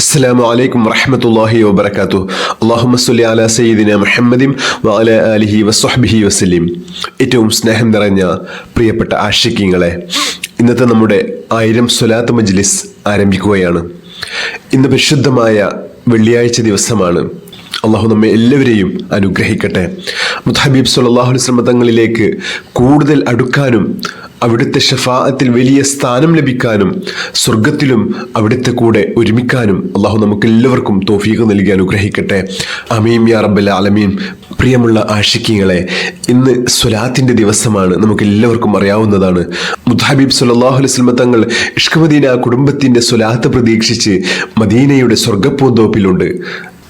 അസ്സലാമു അലൈക്കും വറഹ്മത്തുള്ളാഹി വബറകാതുഹു. അല്ലാഹുമ്മ സ്വല്ലി അലാ സയ്യിദിനാ മുഹമ്മദിൻ വഅലാ ആലിഹി വസ്വഹ്ബിഹി വസല്ലം. ഏറ്റവും സ്നേഹം നിറഞ്ഞ പ്രിയപ്പെട്ട ആശിഖീങ്ങളെ, ഇന്നത്തെ നമ്മുടെ 1000 സ്വലാത്ത് മജ്ലിസ് ആരംഭിക്കുകയാണ്. ഇന്ന് പരിശുദ്ധമായ വെള്ളിയാഴ്ച ദിവസമാണ്. അള്ളാഹു നമ്മെ എല്ലാവരെയും അനുഗ്രഹിക്കട്ടെ. മുത്തഹബീബ് സ്വല്ലല്ലാഹു അലൈഹി വസല്ലം തങ്ങളിലേക്ക് കൂടുതൽ അടുക്കാനും അവിടുത്തെ ഷഫാഅത്തിൽ വലിയ സ്ഥാനം ലഭിക്കാനും സ്വർഗത്തിലും അവിടുത്തെ കൂടെ ഒരുമിക്കാനും അള്ളാഹു നമുക്ക് എല്ലാവർക്കും തൗഫീഖ് നൽകി അനുഗ്രഹിക്കട്ടെ. ആമീൻ യാ റബ്ബൽ ആലമീൻ. പ്രിയമുള്ള ആശിഖീങ്ങളെ, ഇന്ന് സ്വലാത്തിന്റെ ദിവസമാണ്. നമുക്ക് എല്ലാവർക്കും അറിയാവുന്നതാണ്. മുത്തഹബീബ് സ്വല്ലല്ലാഹു അലൈഹി വസല്ലം തങ്ങൾ ഇഷ്ക് മദീന കുടുംബത്തിന്റെ സ്വലാത്ത് പ്രതീക്ഷിച്ച് മദീനയുടെ സ്വർഗപ്പൂന്തോപ്പിലുണ്ട്.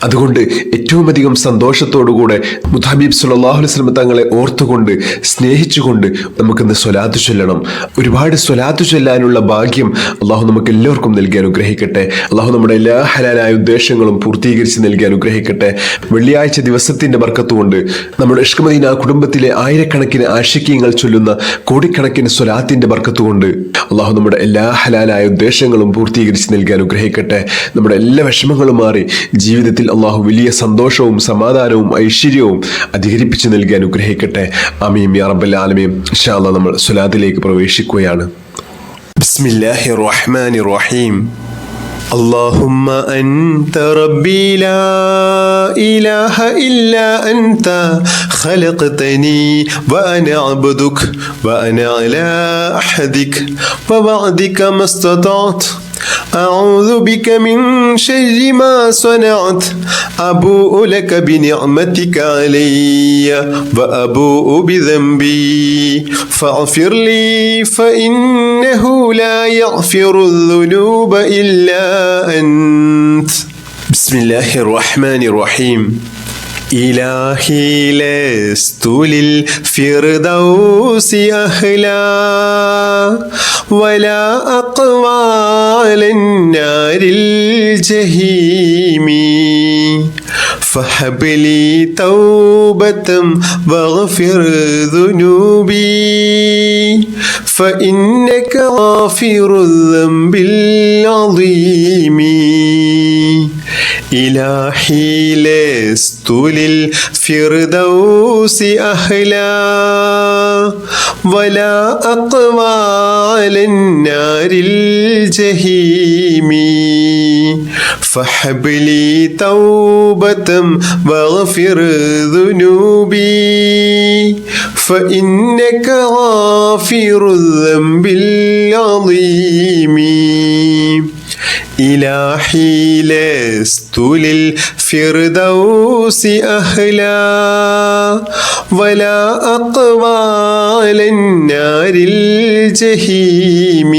അതുകൊണ്ട് ഏറ്റവും അധികം സന്തോഷത്തോടുകൂടെ മുത്തഹബീബ് സ്വല്ലല്ലാഹു അലൈഹി വസല്ലം തങ്ങളെ ഓർത്തുകൊണ്ട് സ്നേഹിച്ചുകൊണ്ട് നമുക്കിന്ന് സ്വലാത്ത് ചൊല്ലണം. ഒരുപാട് സ്വലാത്ത് ചൊല്ലാനുള്ള ഭാഗ്യം അള്ളാഹു നമുക്ക് എല്ലാവർക്കും നൽകി അനുഗ്രഹിക്കട്ടെ. അള്ളാഹു നമ്മുടെ എല്ലാ ഹലാലായ ഉദ്ദേശങ്ങളും പൂർത്തീകരിച്ച് നൽകി അനുഗ്രഹിക്കട്ടെ. വെള്ളിയാഴ്ച ദിവസത്തിന്റെ ബർക്കത്തുകൊണ്ട് നമ്മുടെ ഇഷ്ക് മദീന കുടുംബത്തിലെ ആയിരക്കണക്കിന് ആശിഖീങ്ങൾ ചൊല്ലുന്ന കോടിക്കണക്കിന് സ്വലാത്തിന്റെ ബർക്കത്തുകൊണ്ട് അള്ളാഹു നമ്മുടെ എല്ലാ ഹലാലായ ഉദ്ദേശങ്ങളും പൂർത്തീകരിച്ച് നൽകി അനുഗ്രഹിക്കട്ടെ. നമ്മുടെ എല്ലാ വിഷമങ്ങളും മാറി ജീവിതത്തിൽ അള്ളാഹു വലിയ സന്തോഷവും സമാധാനവും ഐശ്വര്യവും അധികരിപ്പിച്ച് നൽകി അനുഗ്രഹിക്കട്ടെ. ആമീൻ യാ റബ്ബൽ ആലമീൻ. ഇൻഷാ അല്ലാഹ് നമ്മൾ സ്വലാത്തിലേക്ക് പ്രവേശിക്കുകയാണ്. ബിസ്മില്ലാഹിർ റഹ്മാനിർ റഹീം. اللهم أنت ربي لا إله إلا أنت خلقتني وأنا عبدك وأنا على عهدك ووعدك ما استطعت أعوذ بك من شر ما صنعت أبوء لك بنعمتك علي وأبوء بذنبي فاغفر لي فإنه لا يغفر الذنوب إلا أنت. بسم الله الرحمن الرحيم. إلهي لست للفردوس أهلا ولا أقوى على النار الجحيم فهب لي توبة واغفر ذنوبي فإنك غافر الذنب العظيم. إلهي لست للفردوس أهلا ولا أقوى على النار الجحيم فهب لي توبة واغفر ذنوبي فإنك غافر الذنب العظيم. إلهي لست للفردوس أهلا ولا أقوى على النار الجحيم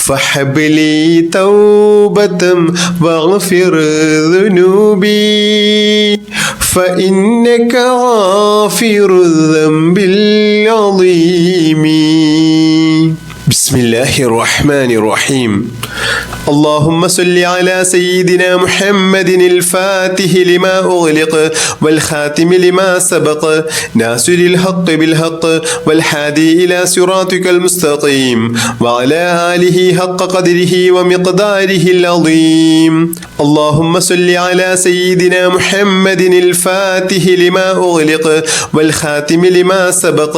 فهب لي توبة واغفر ذنوبي فإنك غافر الذنب العظيم. بسم الله الرحمن الرحيم. اللهم صل على سيدنا محمد الفاتح لما أغلق والخاتم لما سبق ناصر الحق بالحق والهادي إلى صراطك المستقيم وعلى آله حق قدره ومقداره العظيم. اللهم صل على سيدنا محمد الفاتح لما أغلق والخاتم لما سبق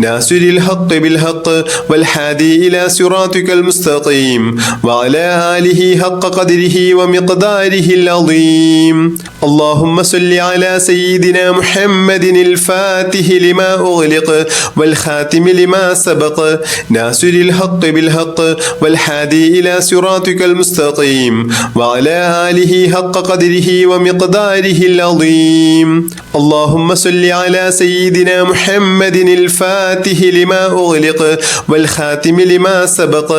ناصر الحق بالحق والهادي إلى صراطك المستقيم وعلى آله حق قدره ومقداره العظيم. اللهم صل على سيدنا محمد الفاتح لما أغلق والخاتم لما سبق ناصر الحق بالحق والهادي إلى صراطك المستقيم وعلى آله حق قدره ومقداره العظيم. اللهم صل على سيدنا محمد الفاتح لما أغلق والخاتم لما سبق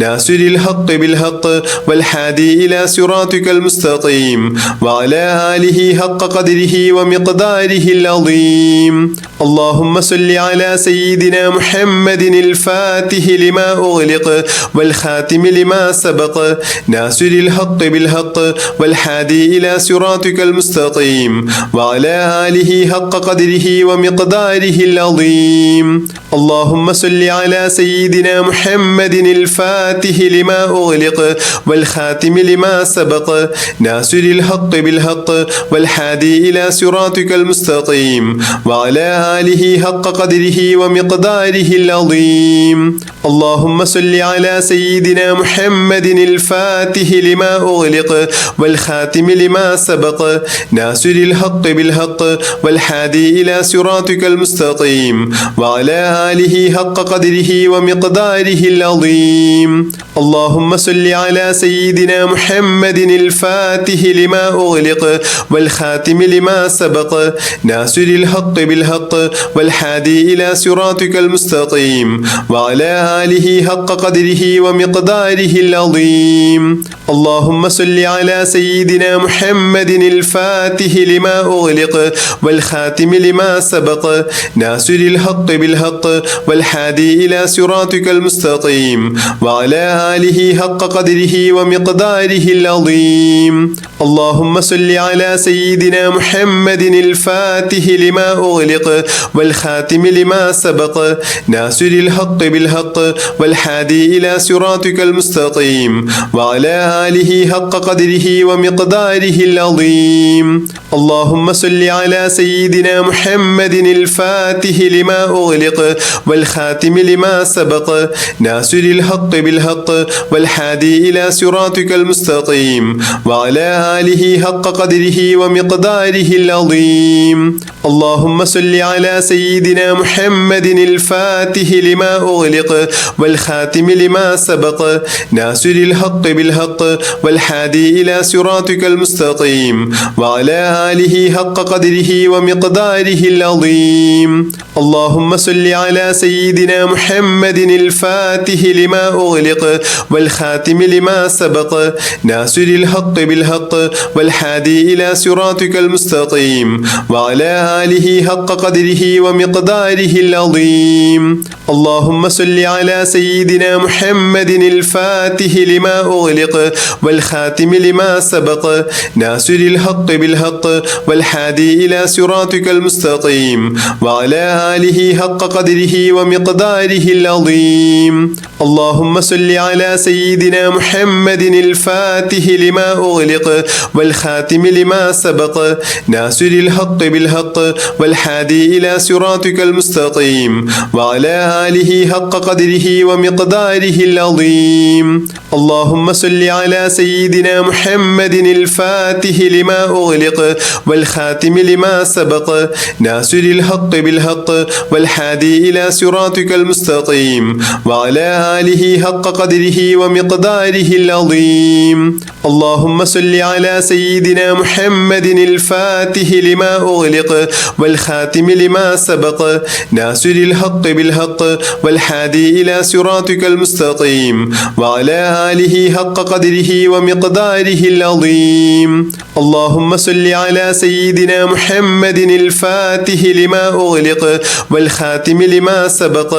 ناصر الحق بالحق والهادي إلى صراطك المستقيم وعلى آله حق قدره ومقداره العظيم. اللهم صل على سيدنا محمد الفاتح لما أغلق والخاتم لما سبق ناصر الحق بالحق والهادي إلى صراطك المستقيم وعلى آله حق قدره ومقداره العظيم. اللهم صل على سيدنا محمد الفاتح لما أغلق والخاتم لما سبق ناصر الحق بالحق والهادي إلى صراطك المستقيم وعلى آله حق قدره ومقداره العظيم اللهم صل على سيدنا محمد الفاتح لما أغلق والخاتم لما سبق ناصر الحق بالحق والهادي إلى صراطك المستقيم وعلى آله حق قدره ومقداره العظيم اللهم صل على سيدنا محمد الفاتح لما أغلق والخاتم لما سبق ناصر الحق بالحق والهادي إلى صراطك المستقيم وعلى آله حق قدره ومقداره العظيم اللهم صل على سيدنا محمد الفاتح لما أغلق والخاتم لما سبق ناصر الحق بالحق والهادي إلى صراطك المستقيم وعلى آله حق قدره ومقداره العظيم اللهم صل على سيدنا محمد الفاتح لما أغلق والخاتم لما سبق ناصر الحق بالحق والهادي إلى صراطك المستقيم وعلى آله حق قدره ومقداره العظيم اللهم صل على سيدنا محمد الفاتح لما أغلق والخاتم لما سبق ناصر الحق بالحق والهادي إلى صراطك المستقيم وعلى آله حق قدره ومقداره العظيم اللهم صل على سيدنا محمد الفاتح لما أغلق والخاتم لما سبق ناصر الحق بالحق والهادي إلى صراطك المستقيم وعلى آله حق قدره ومقداره العظيم اللهم صل على سيدنا محمد الفاتح لما أغلق والخاتم لما سبق ناصر الحق بالحق والهادي إلى صراطك المستقيم وعلى آله حق قدره ومقداره العظيم اللهم صل على سيدنا محمد الفاتح لما أغلق والخاتم لما سبق ناصر الحق بالحق والهادي إلى صراطك المستقيم وعلى آله حق قدره ومقداره العظيم اللهم صل على سيدنا محمد الفاتح لما أغلق والخاتم لما سبق ناصر الحق بالحق والهادي إلى صراطك المستقيم وعلى آله حق قدره ومقداره العظيم اللهم صل على سيدنا محمد الفاتح لما أغلق والخاتم لما سبق ناصر الحق بالحق والهادي إلى صراطك المستقيم وعلى آله حق قدره ومقداره العظيم اللهم صل على سيدنا محمد الفاتح لما أغلق والخاتم لما سبق ناصر الحق بالحق والهادي إلى صراطك المستقيم وعلى آله حق قدره ومقداره العظيم اللهم صل على سيدنا محمد الفاتح لما أغلق والخاتم لما سبق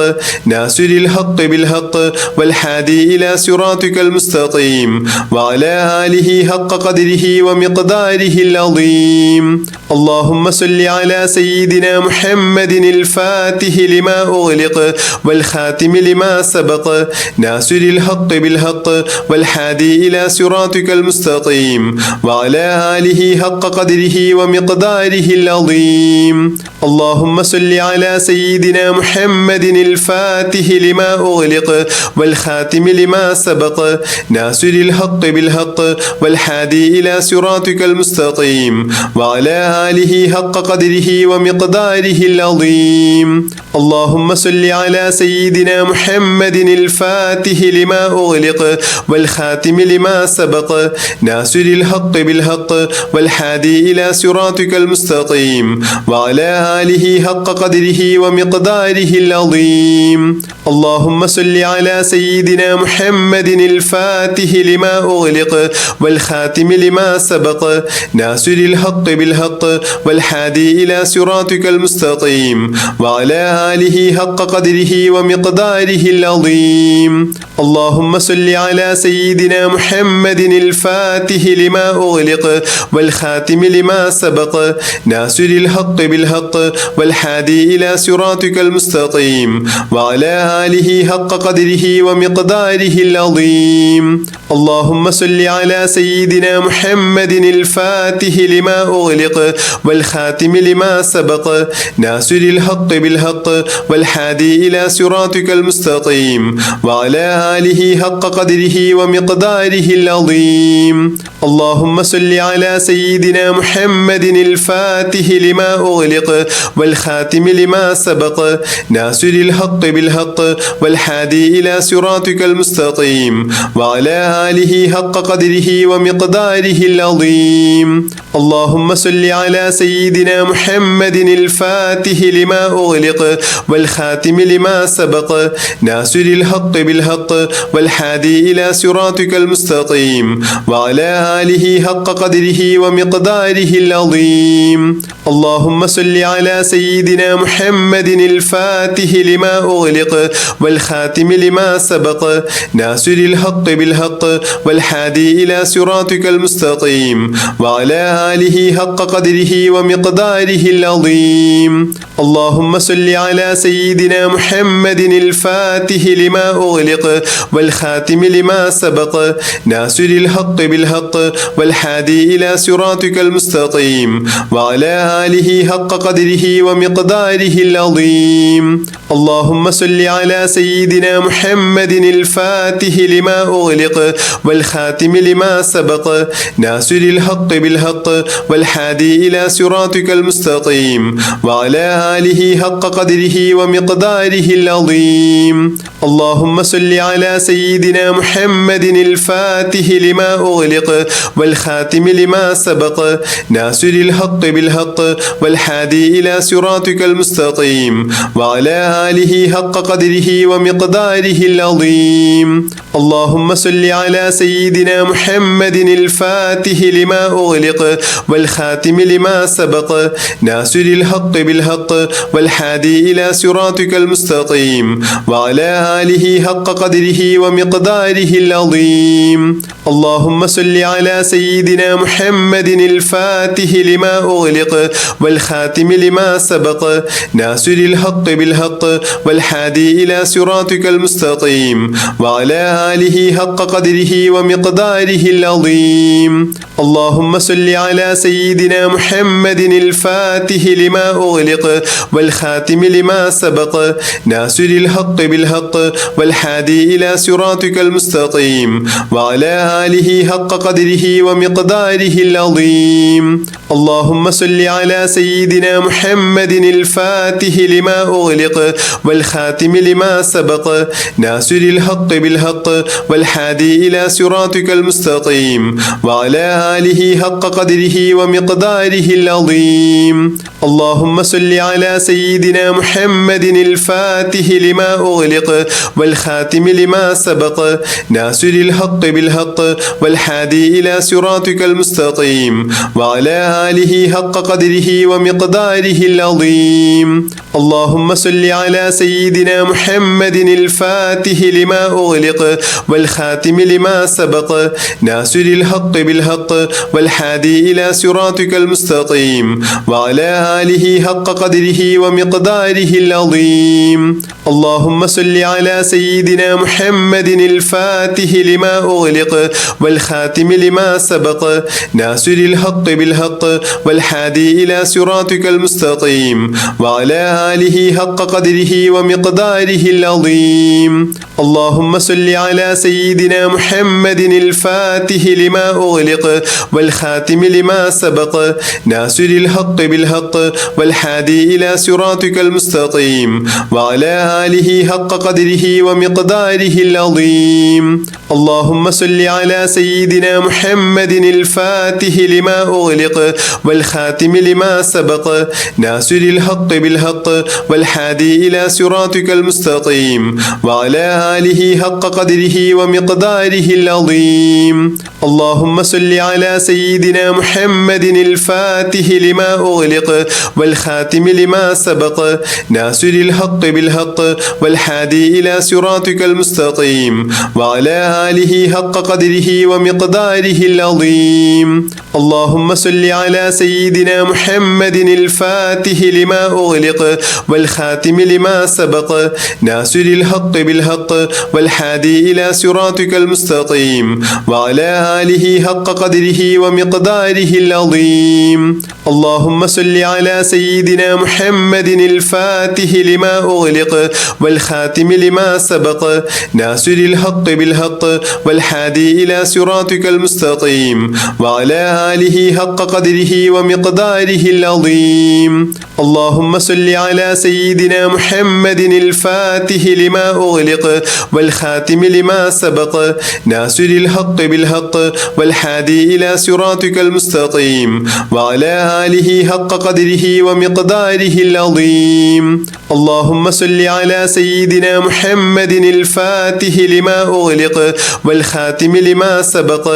ناصر الحق بالحق والهادي إلى صراطك المستقيم وعلى آله حق قدره ومقداره العظيم اللهم صل على سيدنا محمد الفاتح لما أغلق والخاتم لما سبق ناصر الحق بالحق والهادي إلى صراطك المستقيم وعلى آله حق قدره ومقداره العظيم اللهم صل على سيدنا محمد الفاتح لما أغلق والخاتم لما سبق ناصر الحق بالحق والهادي إلى صراطك المستقيم وعلى آله حق قدره ومقداره العظيم اللهم صل على سيدنا محمد الفاتح لما أغلق والخاتم لما سبق ناصر الحق بالحق والهادي إلى صراطك المستقيم وعلى آله حق قدره ومقداره العظيم اللهم صل على سيدنا محمد الفاتح لما أغلق والخاتم لما سبق ناصر الحق بالحق والهادي إلى صراطك المستقيم وعلى آله حق قدره ومقداره العظيم اللهم صل على سيدنا محمد الفاتح لما أغلق والخاتم لما سبق ناصر الحق بالحق والهادي إلى صراطك المستقيم وعلى آله حق قدره ومقداره العظيم العظيم. اللهم صل على سيدنا محمد الفاتح لما أغلق والخاتم لما سبق ناصر الحق بالحق والهادي إلى صراطك المستقيم وعلى آله حق قدره ومقداره العظيم. اللهم صل على سيدنا محمد الفاتح لما أغلق والخاتم لما سبق ناصر الحق بالحق والهادي إلى صراطك المستقيم وعلى آله حق قدره ومقداره العظيم. اللهم صل على سيدنا محمد الفاتح لما أغلق والخاتم لما سبق ناصر الحق بالحق والهادي إلى صراطك المستقيم وعلى آله حق قدره ومقداره العظيم. اللهم صل على سيدنا محمد الفاتح لما أغلق والخاتم لما سبق ناصر الحق بالحق والهادي إلى صراطك المستقيم وعلى آله حق قدره ومقداره العظيم. اللهم صل على سيدنا محمد الفاتح لما أغلق والخاتم لما سبق ناصر الحق بالحق والهادي إلى صراطك المستقيم وعلى آله حق قدره ومقداره العظيم. اللهم صل على سيدنا محمد الفاتح لما أغلق والخاتم لما سبق ناصر الحق بالحق والهادي إلى صراطك المستقيم وعلى آله حق قدره ومقداره العظيم. اللهم صل على سيدنا محمد الفاتح لما أغلق والخاتم لما سبق ناصر الحق بالحق والهادي إلى صراطك المستقيم وعلى آله حق قدره ومقداره العظيم. اللهم صل على سيدنا محمد الفاتح لما أغلق والخاتم لما سبق ناصر الحق بالحق والهادي إلى صراطك المستقيم وعلى آله حق قدره ومقداره العظيم. اللهم صل على سيدنا محمد الفاتح لما أغلق والخاتم لما سبق ناصر الحق بالحق والهادي إلى صراطك المستقيم وعلى آله حق قدره ومقداره العظيم. اللهم صل على سيدنا محمد الفاتح لما أغلق والخاتم لما سبق ناصر الحق بالحق والهادي إلى صراطك المستقيم وعلى آله حق قدره ومقداره العظيم. اللهم صل على سيدنا محمد الفاتح لما أغلق والخاتم لما سبق ناصر الحق بالحق والهادي إلى صراطك المستقيم وعلى آله حق قدره ومقداره العظيم. اللهم صل على سيدنا محمد الفاتح لما أغلق والخاتم لما سبق ناصر الحق بالحق والهادي إلى صراطك المستقيم وعلى آله حق قدره ومقداره العظيم. اللهم صل على سيدنا محمد الفاتح لما أغلق والخاتم لما سبق ناصر الحق بالحق والهادي إلى صراطك المستقيم وعلى آله حق قدره ومقداره العظيم. اللهم صل على سيدنا محمد الفاتح لما أغلق والخاتم لما سبق ناصر الحق بالحق والهادي إلى صراطك المستقيم وعلى آله حق قدره ومقداره العظيم. اللهم صل على سيدنا محمد الفاتح لما أغلق والخاتم لما سبق ناصر الحق بالحق والهادي إلى صراطك المستقيم وعلى آله حق قدره ومقداره العظيم. اللهم صل على سيدنا محمد الفاتح لما أغلق والخاتم لما سبق ناصر الحق بالحق والهادي إلى صراطك المستقيم وعلى آله حق قدره ومقداره العظيم. اللهم صل على سيدنا محمد الفاتح لما أغلق والخاتم لما سبق ناصر الحق بالحق والهادي إلى صراطك المستقيم وعلى آله حق قدره ومقداره العظيم. اللهم صل على سيدنا محمد الفاتح لما أغلق والخاتم لما سبق ناصر الحق بالحق والهادي إلى صراطك المستقيم وعلى آله حق قدره ومقداره العظيم. اللهم صل على سيدنا محمد الفاتح لما أغلق والخاتم لما سبق ناصر الحق بالحق والهادي إلى صراطك المستقيم وعلى آله حق قدره ومقداره العظيم. اللهم صل على سيدنا محمد الفاتح لما أغلق والخاتم لما سبق ناصر الحق بالحق والهادي إلى صراطك المستقيم وعلى آله حق قدره ومقداره العظيم. اللهم صل على سيدنا محمد الفاتح لما أغلق والخاتم لما سبق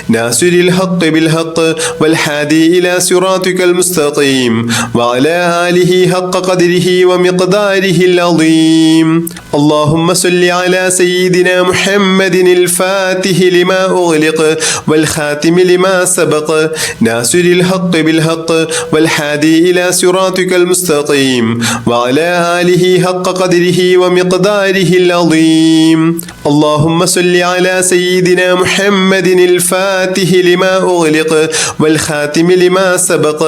ناصر الحق بالحق والهادي إلى صراطك المستقيم وعلى آله حق قدره ومقداره العظيم. اللهم صل على سيدنا محمد الفاتح لما أغلق والخاتم لما سبق ناصر الحق بالحق والهادي إلى صراطك المستقيم وعلى آله حق قدره ومقداره العظيم. اللهم صل على سيدنا محمد الفاتح لما أغلق والخاتم لما سبق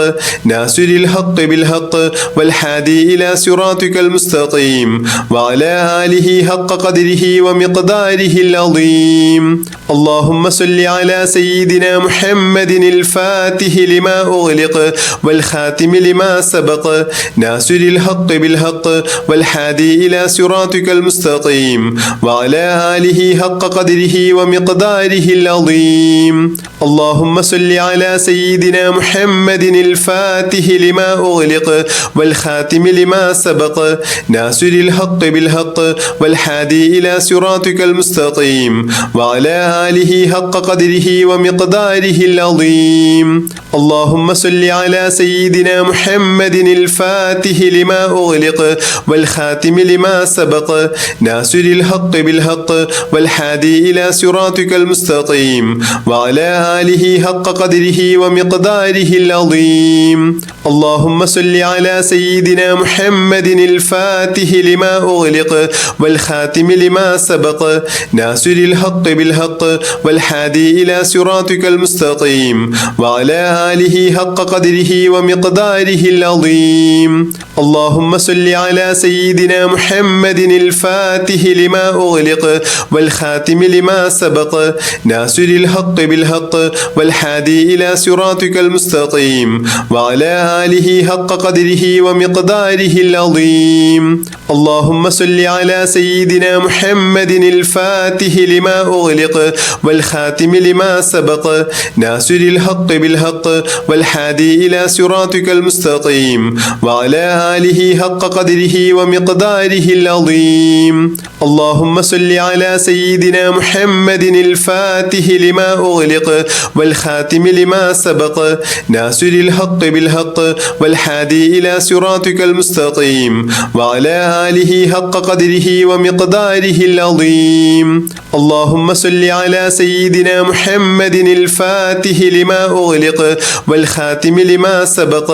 ناصر الحق بالحق والهادي إلى صراطك المستقيم وعلى آله حق قدره ومقداره العظيم. اللهم صل على سيدنا محمد الفاتح لما أغلق والخاتم لما سبق ناصر الحق بالحق والهادي إلى صراطك المستقيم وعلى آله حق قدره ومقداره العظيم. اللهم صل على سيدنا محمد الفاتح لما أغلق والخاتم لما سبق ناصر الحق بالحق والهادي إلى صراطك المستقيم وعلى آله حق قدره ومقداره العظيم. اللهم صل على سيدنا محمد الفاتح لما أغلق والخاتم لما سبق ناصر الحق بالحق والهادي إلى صراطك المستقيم وعلى آله حق قدره ومقداره العظيم. اللهم صل على سيدنا محمد الفاتح لما أغلق والخاتم لما سبق ناصر الحق بالحق والهادي إلى صراطك المستقيم وعلى آله حق قدره ومقداره العظيم. اللهم صل على سيدنا محمد الفاتح لما أغلق والخاتم لما سبق ناصر الحق بالحق والهادي إلى صراطك المستقيم وعلى آله حق قدره ومقداره العظيم. اللهم صل على سيدنا محمد الفاتح لما أغلق والخاتم لما سبق ناصر الحق بالحق والهادي إلى صراطك المستقيم وعلى آله حق قدره ومقداره العظيم. اللهم صل على سيدنا محمد الفاتح لما أغلق والخاتم لما سبق ناصر الحق بالحق والهادي إلى صراطك المستقيم وعلى آله حق قدره ومقداره العظيم. اللهم صل على سيدنا محمد الفاتح لما أغلق والخاتم لما سبق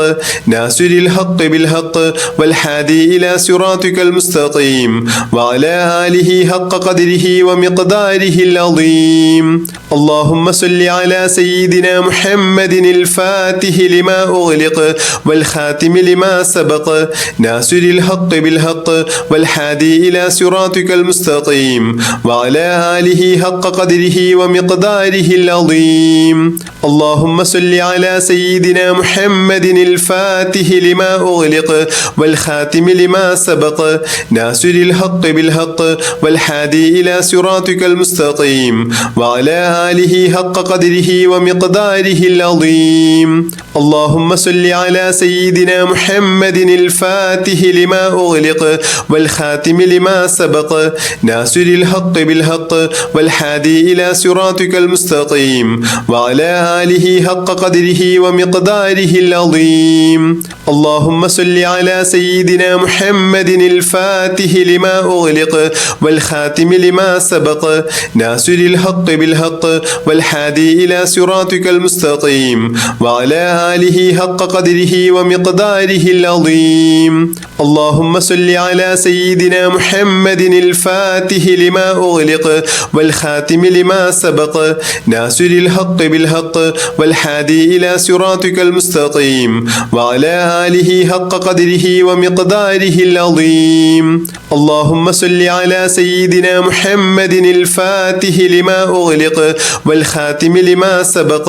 ناصر الحق بالحق والهادي إلى صراطك المستقيم وعلى آله حق قدره ومقداره العظيم. اللهم صل على سيدنا محمد الفاتح لما أغلق والخاتم لما سبق ناصر الحق بالحق والهادي إلى صراطك المستقيم وعلى آله حق قدره ومقداره العظيم. اللهم صل على سيدنا محمد الفاتح لما أغلق والخاتم لما سبق ناصر الحق بالحق والهادي إلى صراطك المستقيم وعلى آله حق قدره ومقداره العظيم. اللهم صل على سيدنا محمد الفاتح لما أغلق والخاتم لما سبق ناصر الحق بالحق والهادي إلى صراطك المستقيم وعلى آله حق قدره قدره ومقداره العظيم. اللهم صل على سيدنا محمد الفاتح لما أغلق والخاتم لما سبق ناصر الحق بالحق والهادي إلى صراطك المستقيم وعلى آله حق قدره ومقداره العظيم. اللهم صل على سيدنا محمد الفاتح لما أغلق والخاتم لما سبق ناصر الحق بالحق والهادي إلى صراطك المستقيم وعلى آله حق قدره ومقداره العظيم. اللهم صل على سيدنا محمد الفاتح لما أغلق والخاتم لما سبق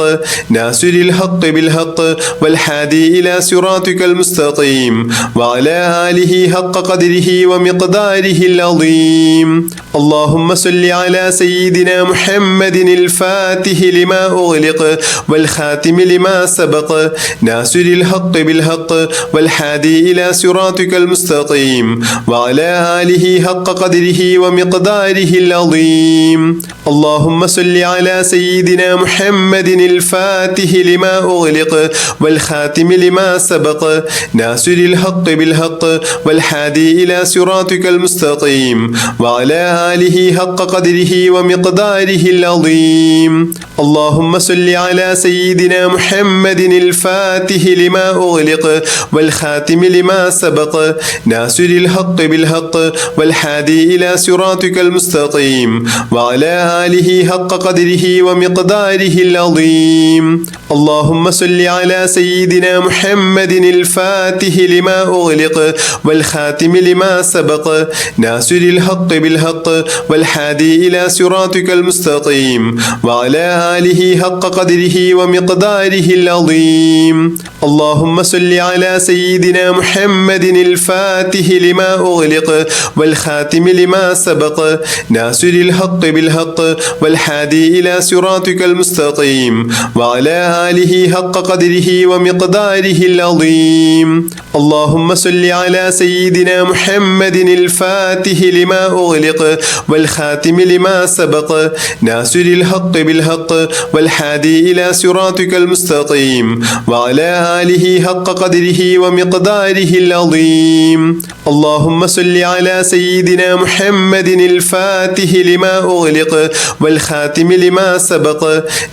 ناصر الحق بالحق والهادي إلى صراطك المستقيم وعلى آله حق قدره ومقداره العظيم. اللهم صل على سيدنا محمد الفاتح لما أغلق والخاتم لما سبق ناصر الحق بالحق والهادي إلى صراطك المستقيم وعلى آله حق قدره ومقداره العظيم. اللهم صل على سيدنا محمد الفاتح لما أغلق والخاتم لما سبق ناصر الحق بالحق والهادي إلى صراطك المستقيم وعلى آله حق قدره ومقداره العظيم. اللهم صل على سيدنا محمد الفاتح لما أغلق والخاتم لما سبق ناصر الحق بالحق والهادي إلى صراطك المستقيم وعلى آله حق قدره ومقداره العظيم. اللهم صل على سيدنا محمد الفاتح لما أغلق والخاتم لما سبق ناصر الحق بالحق والهادي إلى صراطك المستقيم وعلى آله حق قدره ومقداره العظيم. اللهم صل على سيدنا محمد الفاتح لما أغلق والخاتم لما سبق ناصر الحق بالحق والهادي إلى صراطك المستقيم وعلى آله حق قدره ومقداره العظيم. اللهم صل على سيدنا محمد الفاتح لما أغلق والخاتم لما سبق ناصر الحق بالحق والهادي إلى صراطك المستقيم وعلى آله حق قدره ومقداره العظيم. اللهم صل على سيدنا محمد الفاتح لما أغلق والخاتم لما سبق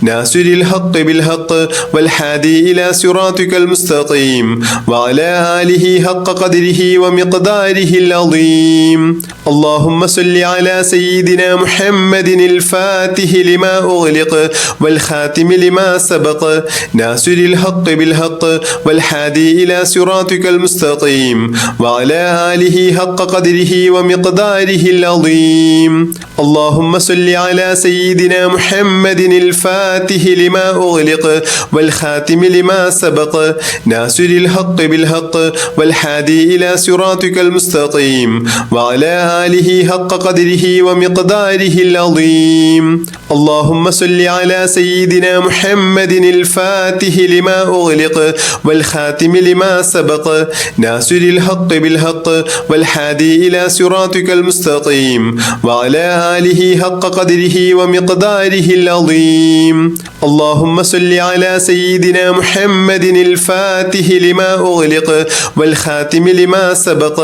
ناصر الحق بالحق والهادي إلى صراطك المستقيم وعلى آله حق قدره ومقداره العظيم. اللهم صل على سيدنا محمد الفاتح لما أغلق والخاتم لما سبق ناصر الحق بالحق والهادي إلى صراطك المستقيم وعلى آله حق قدره ومقداره العظيم. اللهم صل على سيدنا محمد الفاتح لما أغلق والخاتم لما سبق ناصر الحق بالحق والهادي إلى صراطك المستقيم وعلى آله حق قدره ومقداره العظيم. اللهم صل على سيدنا محمد الفاتح لما أغلق والخاتم لما سبق ناصر الحق بالحق والهادي إلى صراطك المستقيم وعلى آله حق قدره ومقداره العظيم. اللهم صل على سيدنا محمد الفاتح لما أغلق والخاتم لما سبق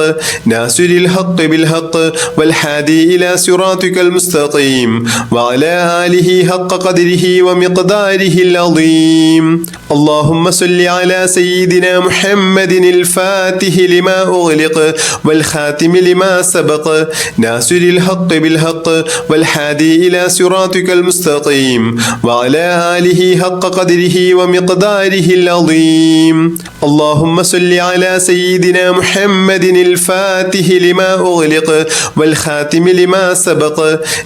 ناصر الحق بالحق والهادي إلى صراطك المستقيم وعلى آله حق قدره ومقداره العظيم. اللهم صل على سيدنا محمد الفاتح لما أغلق والخاتم لما سبق ناصر الحق بالحق والهادي إلى صراطك المستقيم وعلى آله حق قدره ومقداره العظيم. اللهم صل على سيدنا محمد الفاتح لما أغلق والخاتم لما سبق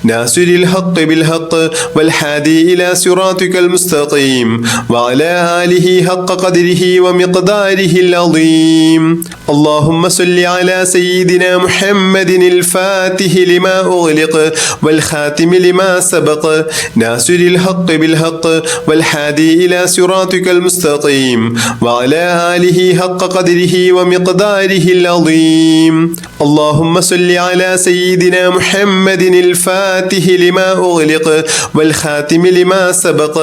ناصر الحق بالحق والهادي إلى صراطك المستقيم وعلى آله حق قدره قدره ومقداره العظيم. اللهم صل على سيدنا محمد الفاتح لما أغلق والخاتم لما سبق ناصر الحق بالحق والهادي إلى صراطك المستقيم وعلى آله حق قدره ومقداره العظيم. اللهم صل على سيدنا محمد الفاتح لما أغلق والخاتم لما سبق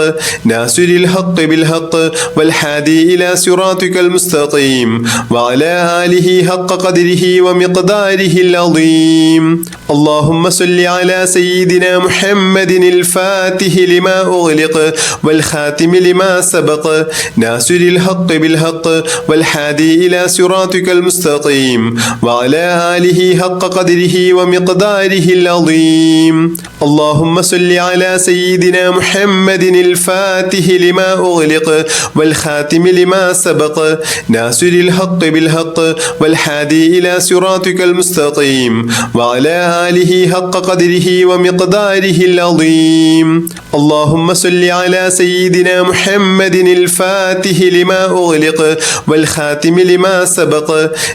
ناصر الحق بالحق والهادي إلى صراطك المستقيم وعلى آله حق قدره ومقداره العظيم. اللهم صل على سيدنا محمد الفاتح لما أغلق والخاتم لما سبق ناصر الحق بالحق والهادي إلى صراطك المستقيم وعلى آله حق قدره ومقداره العظيم. اللهم صل على سيدنا محمد الفاتح لما أغلق والخاتم لما سبق ناصر الحق بالحق والهادي إلى صراطك المستقيم وعلى آله حق قدره ومقداره العظيم. اللهم صل على سيدنا محمد الفاتح لما أغلق والخاتم لما سبق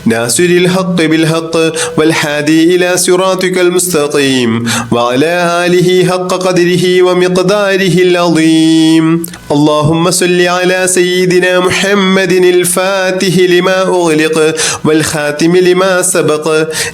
ناصر الحق بالحق والهادي إلى صراطك المستقيم وعلى آله حق قدره ومقداره العظيم. اللهم صل على سيدنا محمد الفاتح لما أغلق والخاتم لما سبق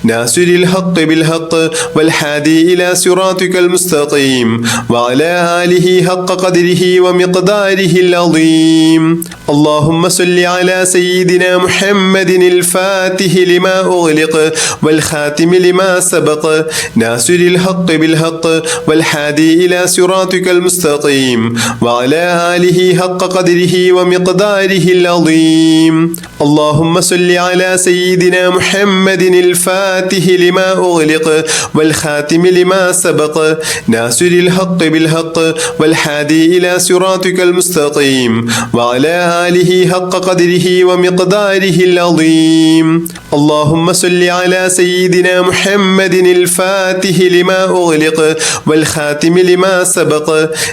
ناصر الحق بالحق والهادي إلى صراطك المستقيم وعلى آله حق قدره ومقداره العظيم. اللهم صل على سيدنا محمد الفاتح لما أغلق والخاتم لما سبق ناصر الحق بالحق والهادي إلى صراطك المستقيم وعلى آله حق قدره ومقداره العظيم. اللهم صل على سيدنا محمد الفاتح لما أغلق والخاتم لما سبق ناصر الحق بالحق والهادي إلى صراطك المستقيم وعلى آله حق قدره ومقداره العظيم. اللهم صل على سيدنا محمد الفاتح لما أغلق والخاتم لما سبق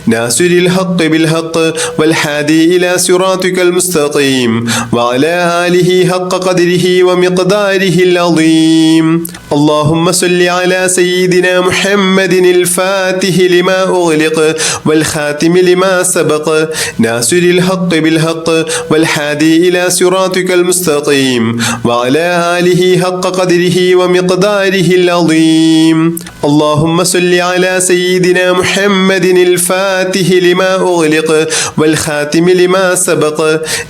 ناصر الحق بالحق والهادي إلى صراطك المستقيم وعلى آله حق قدره ومقداره العظيم. اللهم صل على سيدنا محمد الفاتح لما أغلق والخاتم لما سبق ناصر الحق بالحق والهادي إلى صراطك المستقيم وعلى آله حق قدره ومقداره العظيم. اللهم صل على سيدنا محمد الفاتح لما أغلق والخاتم لما سبق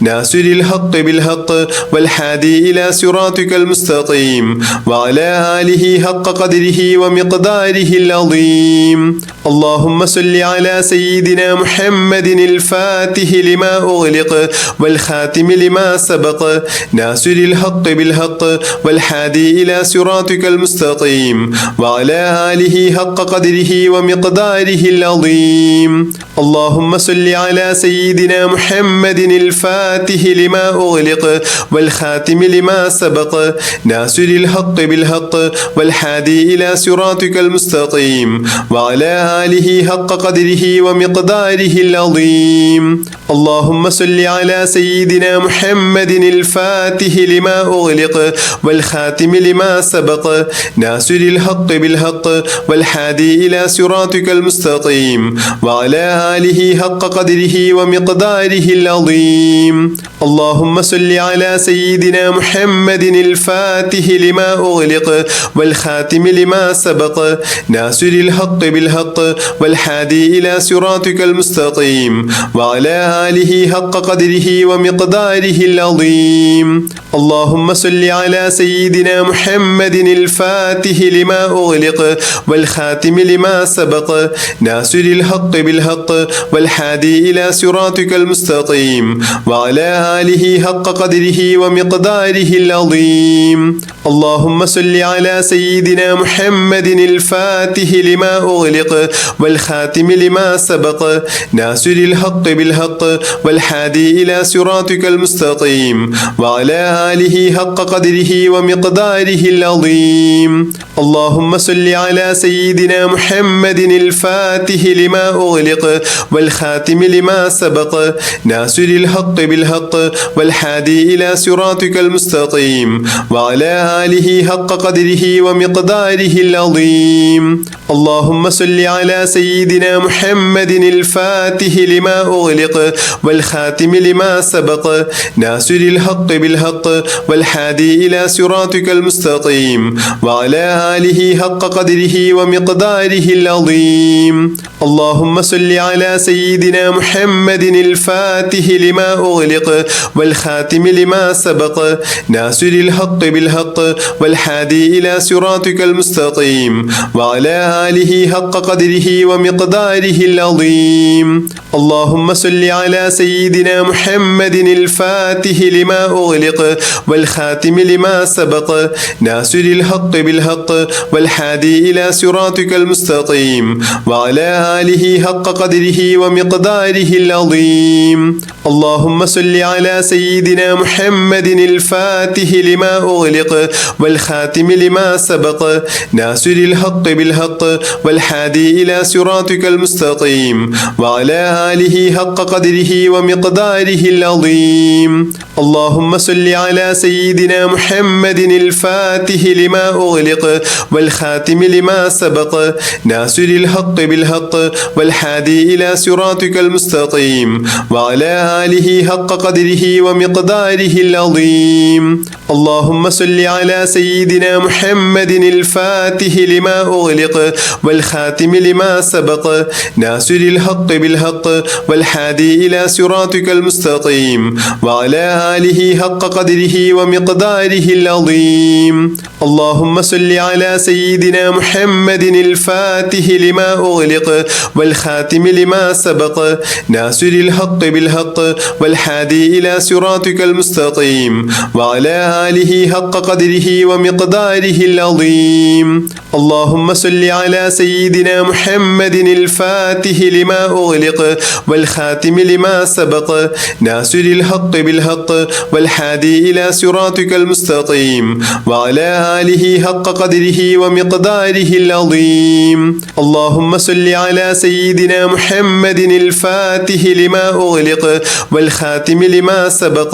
ناصر الحق بالحق والهادي إلى صراطك المستقيم وعلى آله حق قدره ومقداره العظيم. اللهم صل على سيدنا محمد الفاتح لما أغلق والخاتم لما سبق ناصر الحق بالحق والهادي إلى صراطك المستقيم وعلى آله حق قدره ومقداره العظيم. اللهم صل على سيدنا محمد الفاتح لما أغلق والخاتم لما سبق ناصر الحق بالحق والهادي إلى صراطك المستقيم وعلى آله حق قدره ومقداره العظيم. اللهم صل على سيدنا محمد الفاتح لما أغلق والخاتم لما سبق ناصر الحق بالحق والهادي إلى صراطك المستقيم وعلى آله حق قدره ومقداره العظيم. اللهم صل على سيدنا محمد الفاتح لما أغلق والخاتم لما سبق ناصر الحق بالحق والهادي إلى صراطك المستقيم وعلى آله حق قدره ومقداره العظيم. اللهم صل على سيدنا محمد الفاتح لما أغلق والخاتم لما سبق ناصر الحق بالحق والهادي إلى صراطك المستقيم وعلى آله حق قدره ومقداره العظيم. اللهم صل على سيدنا محمد الفاتح لما أغلق والخاتم لما سبق ناصر الحق بالحق والهادي إلى صراطك المستقيم وعلى آله حق قدره ومقداره العظيم. اللهم صل على سيدنا محمد الفاتح لما أغلق والخاتم لما سبق ناصر الحق بالحق والهادي إلى صراطك المستقيم وعلى آله حق قدره ومقداره العظيم. اللهم صل على سيدنا محمد الفاتح لما أغلق والخاتم لما سبق ناصر الحق بالحق والهادي إلى صراطك المستقيم وعلى آله حق قدره ومقداره العظيم. اللهم صل على سيدنا محمد الفاتح لما أغلق والخاتم لما سبق ناصر الحق بالحق والهادي إلى صراطك المستقيم وعلى آله حق قدره ومقداره العظيم. اللهم صل على سيدنا محمد الفاتح لما أغلق والخاتم لما سبق ناصر الحق بالحق والهادي إلى صراطك المستقيم وعلى آله حق قدره ومقداره العظيم. اللهم صل على سيدنا محمد الفاتح لما أغلق والخاتم لما سبق ناصر الحق بالحق والهادي إلى صراطك المستقيم وعلى آله حق قدره ومقداره العظيم. اللهم صل على سيدنا محمد الفاتح لما أغلق والخاتم لما سبق ناصر الحق بالحق والهادي إلى صراطك المستقيم وعلى آله حق قدره ومقداره العظيم. اللهم صل على سيدنا محمد الفاتح لما أغلق والخاتم لما سبق ناصر الحق بالحق والهادي إلى صراطك المستقيم وعلى آله حق قدره ومقداره العظيم. اللهم صل على سيدنا محمد الفاتح لما أغلق والخاتم لما سبق ناصر الحق بالحق والهادي إلى صراطك المستقيم وعلى آله حق قدره ومقداره العظيم. اللهم صل على سيدنا محمد الفاتح لما أغلق والخاتم لما سبق ناصر الحق بالحق والهادي إلى صراطك المستقيم وعلى آله حق قدره ومقداره العظيم. اللهم صل على سيدنا محمد الفاتح لما أغلق والخاتم لما سبق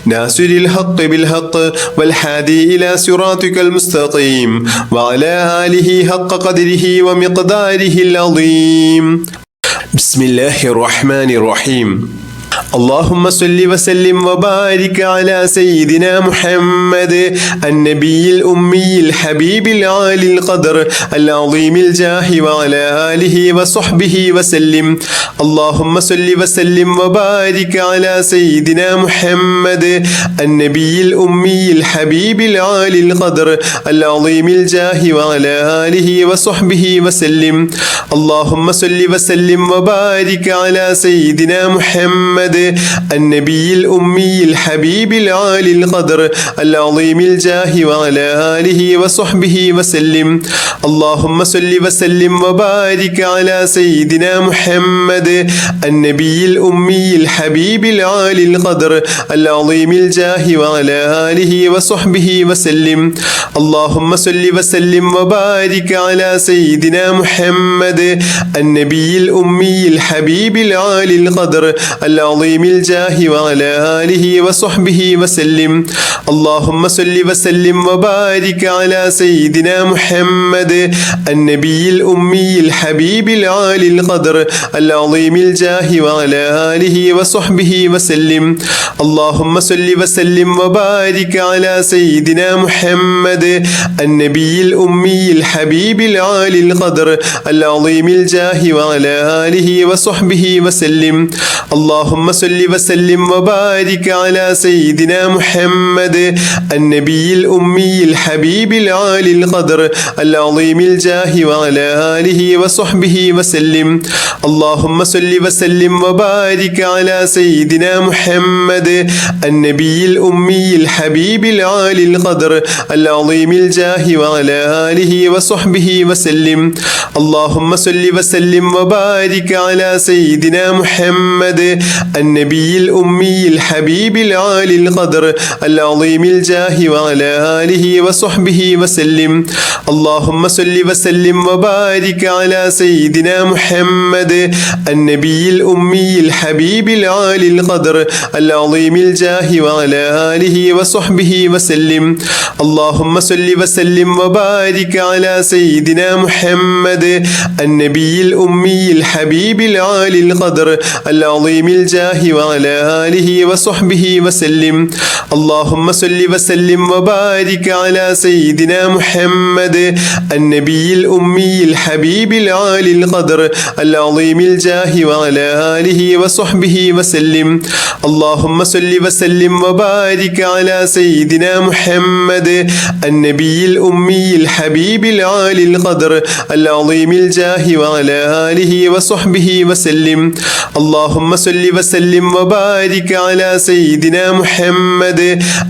ناصر الحق بالحق والهادي إلى صراطك المستقيم وعلى آله حق قدره ومقداره العظيم. بسم الله الرحمن الرحيم. اللهم صل وسلم وبارك على سيدنا محمد النبي الأمي الحبيب العالي القدر العظيم الجاه وعلى آله وصحبه وسلم. اللهم صل وسلم وبارك على سيدنا محمد النبي الأمي الحبيب العالي القدر العظيم الجاه وعلى آله وصحبه وسلم. اللهم صل وسلم وبارك على سيدنا محمد النبي الأمي الحبيب العالي القدر العظيم الجاه وعلى آله وصحبه وسلم. اللهم صل وسلم وبارك على سيدنا محمد النبي الأمي الحبيب العالي القدر العظيم الجاه وعلى آله وصحبه وسلم. اللهم صل وسلم وبارك على سيدنا محمد النبي الأمي الحبيب العالي القدر العظيم الجاه وعلى آله وصحبه وسلم. اللهم صل وسلم وبارك على سيدنا محمد النبي الأمي الحبيب العالي القدر العظيم الجاه وعلى آله وصحبه وسلم. اللهم صل وسلم وبارك على سيدنا محمد النبي الأمي الحبيب العالي القدر العظيم الجاه وعلى آله وصحبه وسلم. اللهم صل وسلم وبارك على سيدنا محمد النبي الأمي الحبيب العالي القدر العظيم الجاه وعلى آله وصحبه وسلم. اللهم صل وسلم وبارك على سيدنا محمد النبي الأمي الحبيب العالي القدر العظيم الجاه وعلى آله وصحبه وسلم. اللهم صل وسلم وبارك على سيدنا محمد النبي الأمي الحبيب العالي القدر العظيم الجاه وعلى آله وصحبه وسلم. اللهم صل وسلم وبارك على سيدنا محمد النبي الأمي الحبيب العالي القدر العظيم الجاه وعلى آله وصحبه وسلم. اللهم صل وسلم وبارك على سيدنا محمد النبي الأمي الحبيب العالي القدر العظيم الجاه وعلى آله وصحبه وسلم. اللهم صل وسلم وبارك على سيدنا محمد النبي الأمي الحبيب العالي القدر العظيم الجاه وعلى آله وصحبه وسلم. اللهم صل وسلم وبارك على سيدنا محمد النبي الأمي الحبيب العالي القدر العظيم الجاه وعلى آله وصحبه وسلم. اللهم صل وسلم وبارك على سيدنا محمد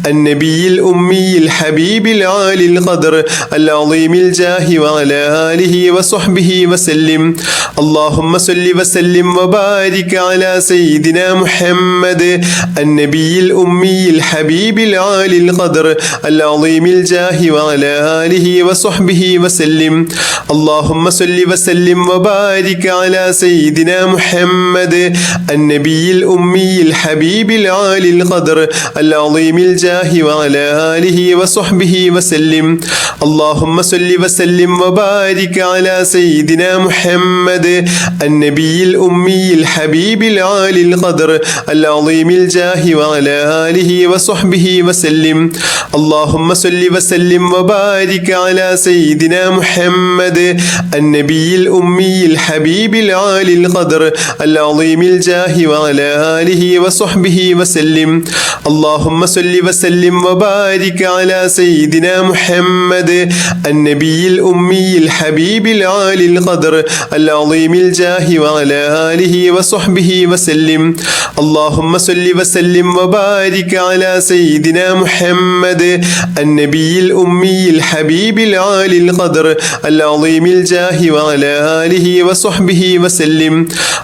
النبي الأمي الحبيب العالي القدر العظيم الجاه وعلى آله وصحبه وسلم. اللهم صل وسلم وبارك على سيدنا محمد النبي الأمي الحبيب العالي القدر العظيم الجاه وعلى آله وصحبه وسلم. اللهم صل وسلم وبارك على سيدنا محمد النبي الأمي الحبيب العالي القدر العظيم الجاه وعلى آله وصحبه وسلم. اللهم صل وسلم وبارك على سيدنا محمد النبي الأمي الحبيب العالي القدر العظيم الجاه وعلى آله وصحبه وسلم. اللهم صل وسلم وبارك على سيدنا محمد النبي الأمي الحبيب العالي القدر العظيم الجاه وعلى آله وصحبه وسلم. اللهم صل وسلم وبارك على سيدنا محمد النبي الأمي الحبيب العالي القدر العظيم الجاه وعلى آله وصحبه وسلم. اللهم صل وسلم وبارك على سيدنا محمد النبي الأمي الحبيب العالي القدر العظيم الجاه وعلى آله وصحبه وسلم.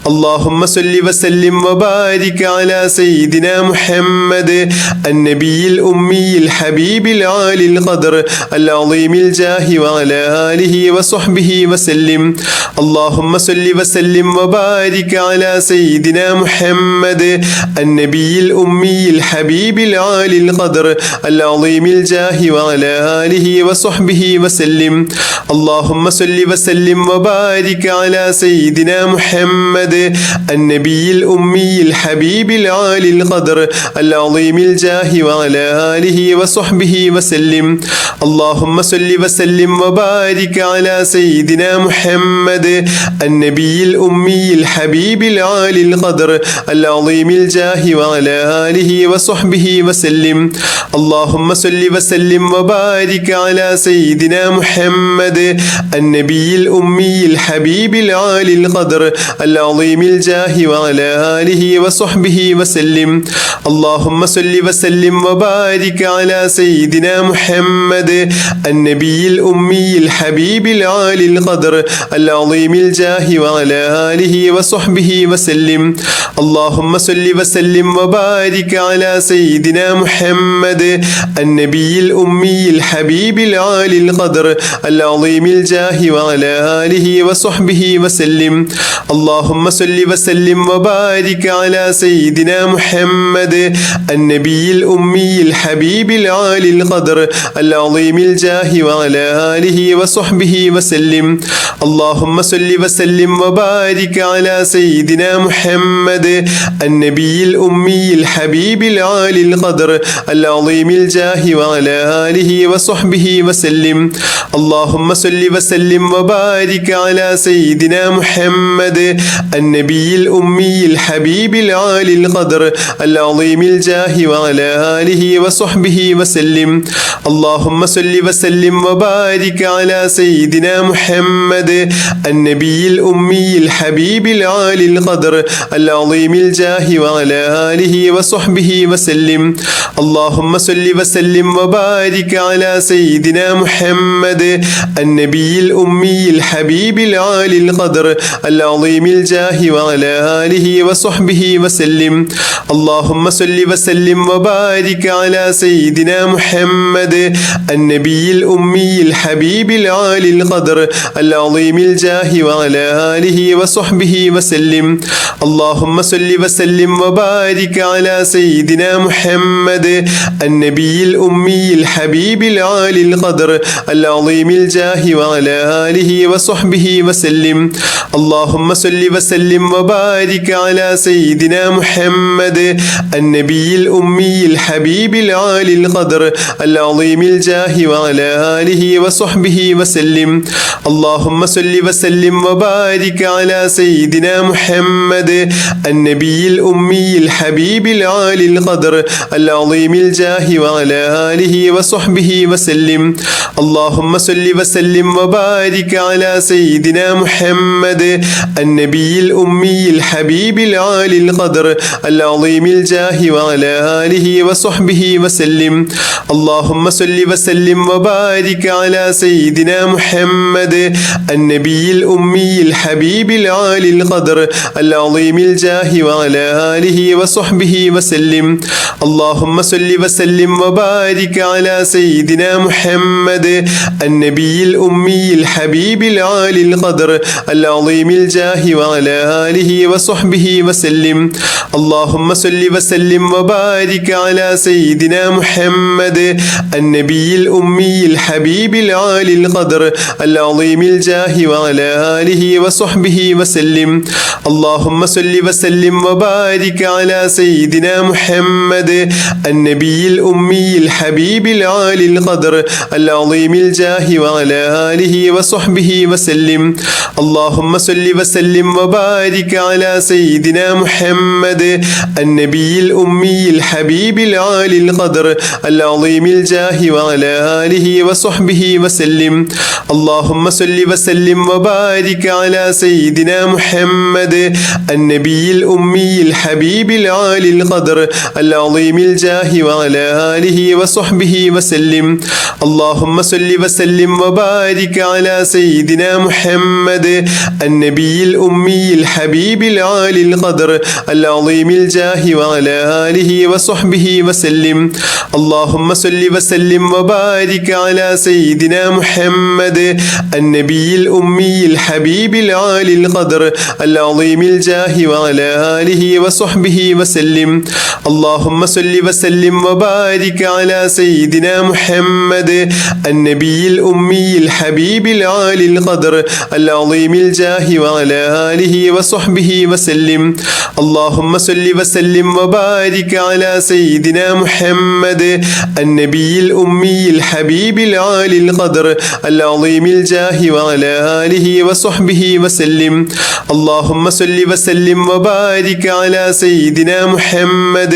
اللهم صل وسلم وبارك على سيدنا محمد النبي الأمي الحبيب العالي القدر العظيم الجاه وعلى آله وصحبه وسلم. اللهم صل وسلم وبارك على سيدنا محمد النبي الأمي الحبيب العالي القدر العظيم الجاه وعلى آله وصحبه وسلم. اللهم صل وسلم وبارك على سيدنا محمد النبي الأمي الحبيب العالي القدر العظيم الجاه وعلى آله وصحبه وسلم. اللهم صل وسلم وبارك على سيدنا محمد النبي الأمي الحبيب العالي القدر العظيم الجاه وعلى آله وصحبه وسلم. اللهم صل وسلم وبارك على سيدنا محمد النبي الأمي الحبيب العالي القدر العظيم الجاه وعلى آله وصحبه وسلم. اللهم صل وسلم وبارك على سيدنا محمد النبي الأمي الحبيب العالي القدر العظيم الجاه وعلى آله وصحبه وسلم. اللهم صل وسلم وبارك على سيدنا محمد النبي الأمي الحبيب العالي القدر العظيم الجاه وعلى آله وصحبه وسلم. اللهم صل وسلم وبارك على سيدنا محمد محمد النبي الأمي الحبيب العالي القدر العظيم الجاه وعلى آله وصحبه وسلم. اللهم صل وسلم وبارك على سيدنا محمد النبي الأمي الحبيب العالي القدر العظيم الجاه وعلى آله وصحبه وسلم. اللهم صل وسلم وبارك على سيدنا محمد النبي الأمي الحبيب العالي القدر العظيم الجاه وعلى آله وصحبه وسلم. اللهم صل وسلم وبارك على سيدنا محمد النبي الأمي الحبيب العالي القدر العظيم الجاه وعلى آله وصحبه وسلم. اللهم صل وسلم وبارك على سيدنا محمد النبي الأمي الحبيب العالي القدر العظيم الجاه وعلى آله وصحبه وسلم. اللهم صل وسلم وبارك على سيدنا محمد النبي الأمي الحبيب العالي القدر العظيم الجاه وعلى آله وصحبه وسلم. اللهم صل وسلم وبارك على سيدنا محمد النبي الأمي الحبيب العالي القدر العظيم الجاه وعلى آله وصحبه وسلم. اللهم صل وسلم وبارك على سيدنا محمد النبي الأمي الحبيب العالي القدر العظيم الجاه وعلى آله وصحبه وسلم. اللهم صل وسلم وبارك على سيدنا محمد النبي الأمي الحبيب العالي القدر العظيم الجاه وعلى آله وصحبه وسلم. اللهم صل وسلم وبارك على سيدنا محمد النبي الأمي الحبيب العالي القدر العظيم الجاه وعلى آله وصحبه وسلم. اللهم صل وسلم وبارك على سيدنا محمد النبي الأمي الحبيب العالي القدر العظيم الجاه وعلى آله وصحبه وسلم. اللهم صل وسلم وبارك على سيدنا محمد النبي الأمي الحبيب العالي القدر العظيم الجاه وعلى آله وصحبه وسلم. اللهم صل وسلم وبارك على سيدنا محمد النبي الأمي الحبيب العالي القدر العظيم الجاه وعلى آله وصحبه وسلم. اللهم صل وسلم وبارك على سيدنا محمد النبي الأمي الحبيب العالي القدر العظيم الجاه وعلى آله وصحبه وسلم. اللهم صل وسلم وبارك على سيدنا محمد النبي الأمي الحبيب العالي القدر العظيم الجاه وعلى آله وصحبه وسلم. اللهم صل وسلم وبارك على سيدنا محمد النبي الأمي الحبيب العالي القدر العظيم الجاه وعلى آله وصحبه وسلم. اللهم صل وسلم وبارك على سيدنا محمد النبي الأمي الحبيب العالي القدر العظيم الجاه وعلى آله وصحبه وسلم. اللهم صل وسلم وبارك على سيدنا محمد النبي الأمي الحبيب العالي القدر العظيم الجاه وعلى آله وصحبه وسلم. اللهم صل وسلم وبارك على سيدنا محمد النبي الأمي الحبيب العالي القدر العظيم الجاه وعلى آله وصحبه وسلم. اللهم صل وسلم وبارك على سيدنا محمد النبي الأمي الحبيب العالي القدر العظيم الجاه وعلى آله وصحبه وسلم. اللهم صل وسلم وبارك على سيدنا محمد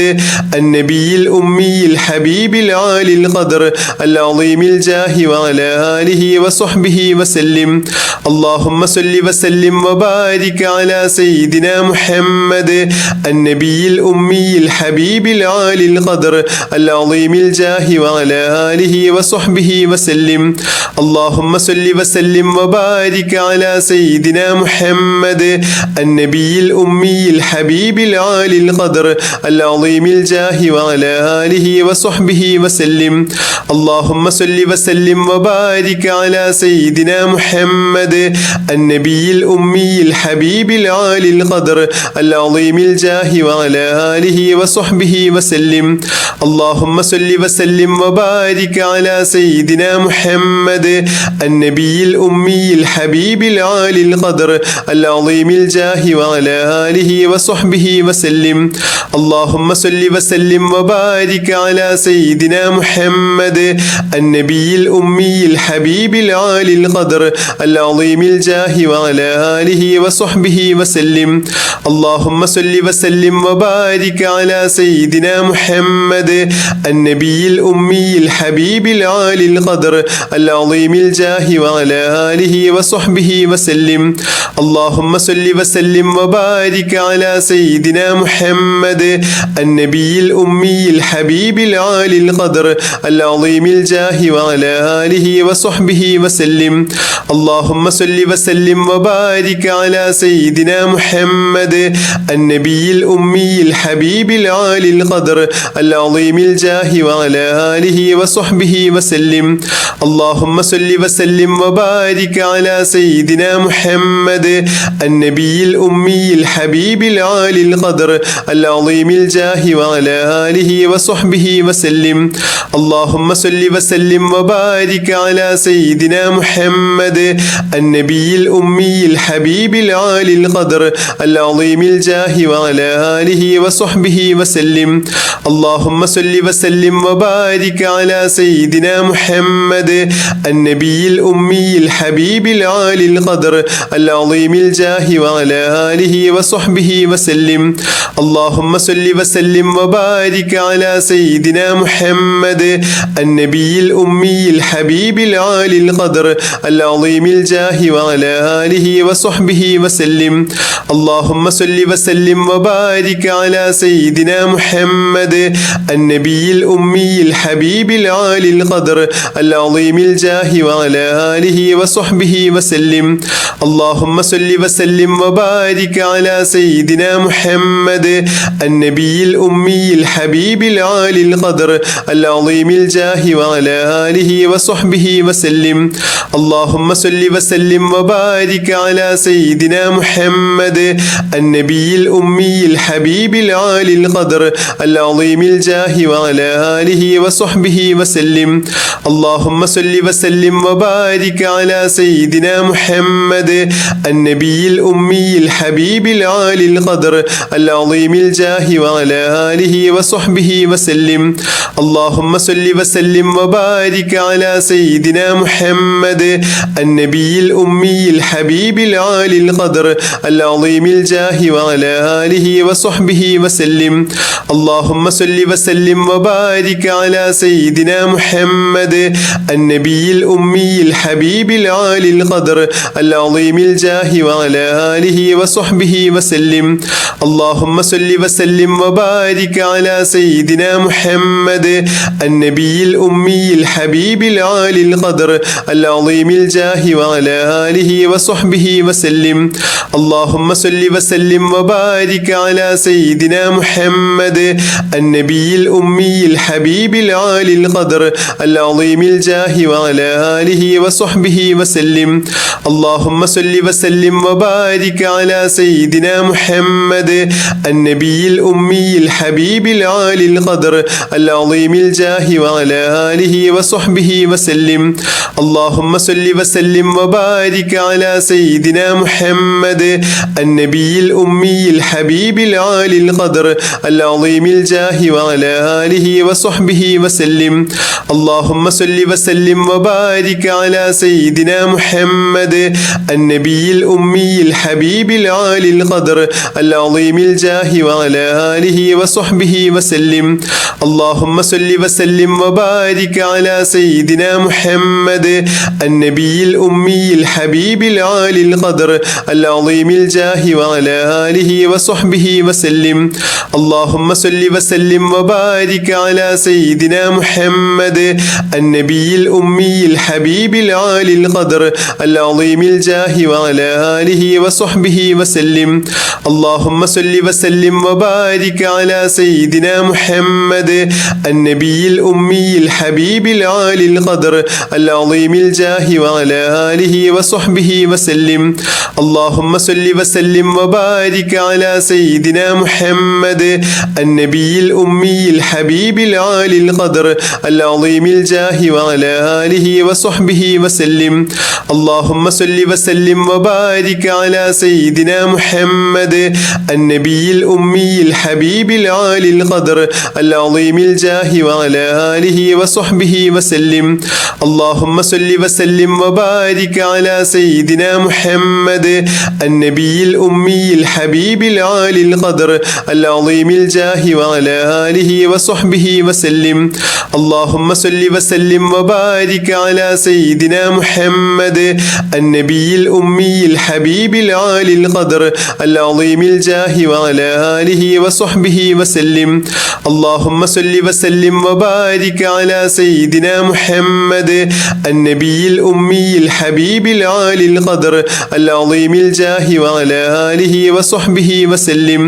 النبي الأمي الحبيب العالي القدر العظيم الجاه وعلى آله وصحبه وسلم. اللهم صل وسلم وبارك على سيدنا محمد النبي الأمي الحبيب العالي القدر العظيم الجاه وعلى آله وصحبه وسلم. اللهم صل وسلم وبارك على سيدنا محمد النبي الأمي الحبيب العالي القدر العظيم الجاه وعلى آله وصحبه وسلم. اللهم صل وسلم وبارك على سيدنا محمد النبي الأمي الحبيب العالي القدر العظيم الجاه وعلى آله وصحبه وسلم. اللهم صل وسلم وبارك على سيدنا محمد النبي الأمي الحبيب العالي القدر العظيم الجاه وعلى آله وصحبه وسلم. اللهم صل وسلم وبارك على سيدنا محمد النبي الأمي الحبيب العالي القدر العظيم الجاه وعلى آله وصحبه وسلم. اللهم صل وسلم وبارك على سيدنا محمد النبي الأمي الحبيب العالي القدر العظيم الجاه وعلى آله وصحبه وسلم. اللهم صل وسلم وبارك على سيدنا محمد النبي الأمي الحبيب العالي القدر العظيم الجاه وعلى آله وصحبه وسلم. اللهم صل وسلم وبارك على سيدنا محمد النبي الأمي الحبيب العالي القدر العظيم الجاه وعلى آله وصحبه وسلم. اللهم صل وسلم وبارك على سيدنا محمد النبي الأمي الحبيب العالي القدر العظيم الجاه وعلى آله وصحبه وسلم. اللهم صل وسلم وبارك على سيدنا محمد النبي الأمي الحبيب العالي القدر العظيم الجاه وعلى آله وصحبه وسلم. اللهم صل وسلم وبارك على سيدنا محمد النبي الأمي الحبيب العالي القدر العظيم الجاه وعلى آله وصحبه وسلم. اللهم صل وسلم وبارك على سيدنا محمد النبي الأمي الحبيب العالي القدر العظيم الجاه وعلى آله وصحبه وسلم. اللهم صل وسلم وبارك على سيدنا محمد النبي الأمي الحبيب العالي القدر العظيم الجاه وعلى آله وصحبه وسلم. اللهم صل وسلم وبارك على سيدنا محمد النبي الأمي الحبيب العالي القدر العظيم الجاه وعلى آله وصحبه وسلم. اللهم صل وسلم وبارك على سيدنا محمد النبي الأمي الحبيب العالي القدر العظيم الجاه وعلى آله وصحبه وسلم. اللهم صل وسلم وبارك على سيدنا محمد النبي الأمي الحبيب العالي القدر العظيم الجاه وعلى آله وصحبه وسلم. اللهم صل وسلم وبارك على سيدنا محمد النبي الأمي الحبيب العالي القدر العظيم الجاه وعلى آله وصحبه وسلم. اللهم صل وسلم وبارك على سيدنا محمد النبي الأمي الحبيب العالي القدر العظيم الجاه وعلى آله وصحبه وسلم. اللهم صل وسلم وبارك على سيدنا محمد النبي الأمي الحبيب العالي القدر العظيم الجاه وعلى آله وصحبه وسلم. اللهم صل وسلم وبارك على سيدنا محمد النبي الأمي الحبيب العالي القدر العظيم الجاه وعلى آله وصحبه وسلم. اللهم صل وسلم وبارك على سيدنا محمد النبي الأمي الحبيب العالي القدر العظيم الجاه وعلى آله وصحبه وسلم. اللهم صل وسلم وبارك على سيدنا محمد النبي الأمي الحبيب العالي القدر العظيم الجاه وعلى آله وصحبه وسلم. اللهم صل وسلم وبارك على سيدنا محمد النبي الأمي الحبيب العالي القدر العظيم الجاه وعلى آله وصحبه وسلم. اللهم صل وسلم وبارك على سيدنا محمد النبي الأمي الحبيب العالي القدر العظيم الجاه وعلى آله وصحبه وسلم. اللهم صل وسلم وبارك على سيدنا محمد محمد النبي الأمي الحبيب العالي القدر العظيم الجاه وعلى آله وصحبه وسلم. اللهم صل وسلم وبارك على سيدنا محمد النبي الأمي الحبيب العالي القدر العظيم الجاه وعلى آله وصحبه وسلم. اللهم صل وسلم وبارك على سيدنا محمد النبي الأمي الحبيب العالي القدر العظيم الجاه وعلى آله وصحبه وسلم. اللهم صل وسلم وبارك على سيدنا محمد النبي الأمي الحبيب العالي القدر العظيم الجاه وعلى آله وصحبه وسلم. اللهم صل وسلم وبارك على سيدنا محمد النبي الأمي الحبيب العالي القدر العظيم الجاه وعلى آله وصحبه وسلم. اللهم صل وسلم وبارك على سيدنا محمد النبي الأمي الحبيب العالي القدر العظيم الجاه وعلى آله وصحبه وسلم. اللهم صل وسلم وبارك على سيدنا محمد النبي الأمي الحبيب العالي القدر العظيم الجاه وعلى آله وصحبه وسلم.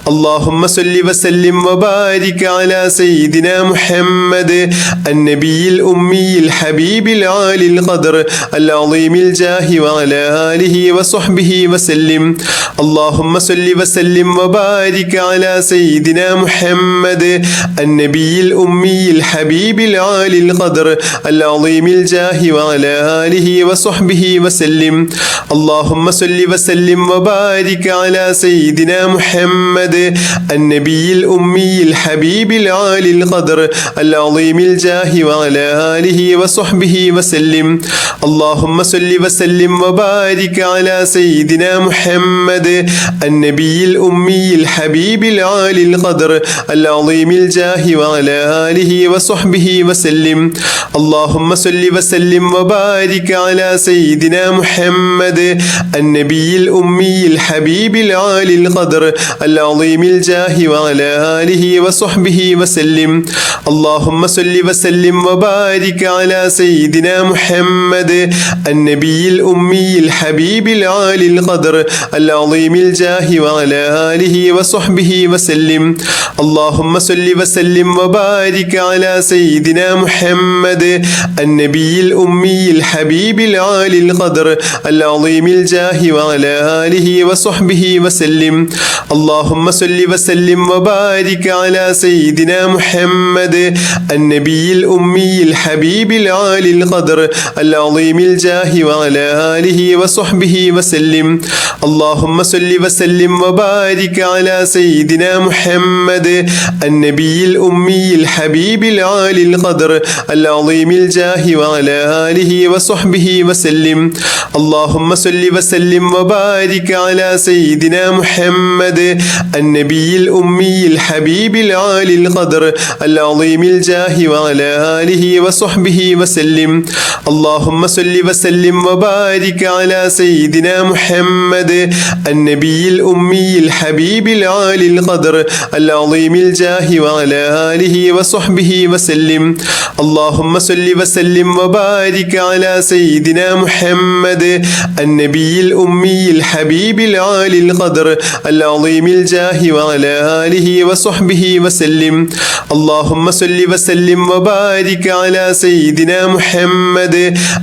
اللهم صل وسلم وبارك على سيدنا محمد النبي الأمي الحبيب العالي القدر العظيم الجاه وعلى آله وصحبه وسلم. اللهم صل وسلم وبارك على سيدنا محمد النبي الأمي الحبيب العالي القدر العظيم الجاه وعلى آله وصحبه وسلم. اللهم صل وسلم وبارك على سيدنا محمد النبي الأمي الحبيب العالي القدر العظيم الجاه وعلى آله وصحبه وسلم. اللهم صل وسلم وبارك على سيدنا محمد النبي الأمي الحبيب العالي القدر العظيم الجاه وعلى آله وصحبه وسلم. اللهم صل وسلم وبارك على سيدنا محمد النبي الأمي الحبيب العالي القدر العظيم الجاه وعلى آله وصحبه وسلم. اللهم صل وسلم وبارك على سيدنا محمد النبي الأمي الحبيب العالي القدر العظيم الجاه وعلى آله وصحبه وسلم. اللهم صل وسلم وبارك على سيدنا محمد النبي الأمي الحبيب العالي القدر العظيم الجاه وعلى آله وصحبه وسلم. اللهم صل وسلم وبارك على سيدنا محمد النبي الأمي الحبيب العالي القدر العظيم الجاه وعلى آله وصحبه وسلم. اللهم صل وسلم وبارك على سيدنا محمد النبي الأمي الحبيب العالي القدر العظيم الجاه وعلى آله وصحبه وسلم. اللهم صل وسلم وبارك على سيدنا محمد النبي الأمي الحبيب العالي القدر العظيم الجاه وعلى آله وصحبه وسلم. اللهم صل وسلم وبارك على سيدنا محمد النبي الأمي الحبيب العالي القدر العظيم الجاه وعلى آله وصحبه وسلم. اللهم صل وسلم وبارك على سيدنا محمد النبي الأمي الحبيب العالي القدر العظيم الجاه وعلى آله وصحبه وسلم. اللهم صل وسلم وبارك على سيدنا محمد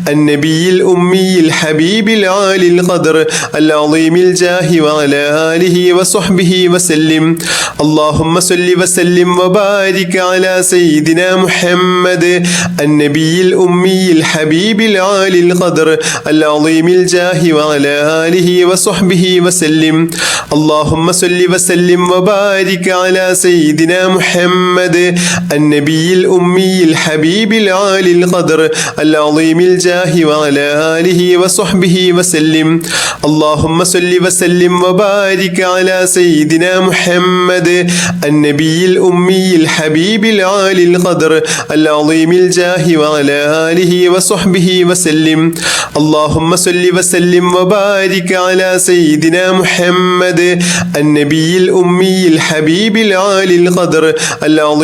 النبي الأمي الحبيب العالي القدر العظيم الجاه وعلى آله وصحبه وسلم. اللهم صل وسلم وبارك على سيدنا محمد النبي الأمي الحبيب العالي القدر العظيم الجاه وعلى آله وصحبه وسلم. اللهم صل وسلم وبارك على سيدنا محمد النبي الأمي الحبيب العالي القدر العظيم الجاه وعلى آله وصحبه وسلم. اللهم صل وسلم وبارك على سيدنا محمد النبي الأمي الحبيب العالي القدر العظيم الجاه وعلى آله وصحبه وسلم. اللهم صل وسلم وبارك على سيدنا محمد النبي الأمي الحبيب العالي القدر العظيم